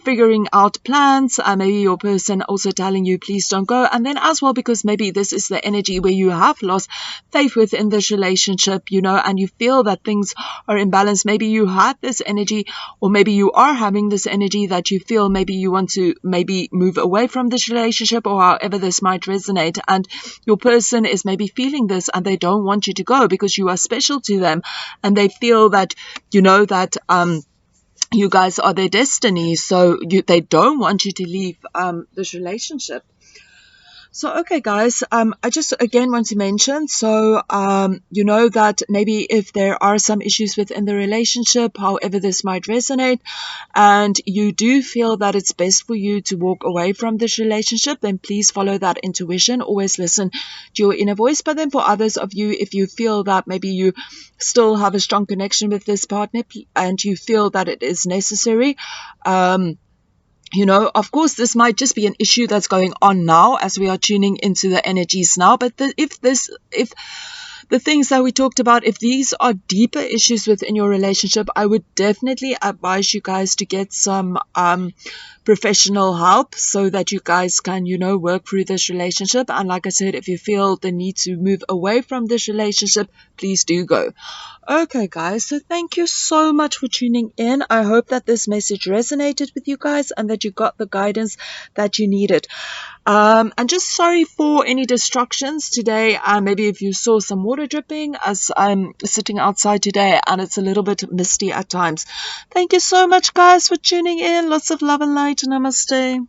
figuring out plans, maybe your person also telling you please don't go. And then as well, because maybe this is the energy where you have lost faith within this relationship, and you feel that things are imbalanced. Maybe you had this energy, or maybe you are having this energy that you feel maybe you want to maybe move away from this relationship, or however this might resonate. And your person is maybe feeling this, and they don't want you to go because you are special to them, and they feel that you guys are their destiny, so they don't want you to leave this relationship. So, okay, guys, I just again want to mention, so, that maybe if there are some issues within the relationship, however this might resonate, and you do feel that it's best for you to walk away from this relationship, then please follow that intuition. Always listen to your inner voice. But then for others of you, if you feel that maybe you still have a strong connection with this partner and you feel that it is necessary, of course, this might just be an issue that's going on now as we are tuning into the energies now. But if the things that we talked about, if these are deeper issues within your relationship, I would definitely advise you guys to get some professional help so that you guys can, work through this relationship. And like I said, if you feel the need to move away from this relationship, please do go. Okay, guys, so thank you so much for tuning in. I hope that this message resonated with you guys and that you got the guidance that you needed. And just sorry for any distractions today. Maybe if you saw some water dripping as I'm sitting outside today and it's a little bit misty at times. Thank you so much, guys, for tuning in. Lots of love and light. Namaste.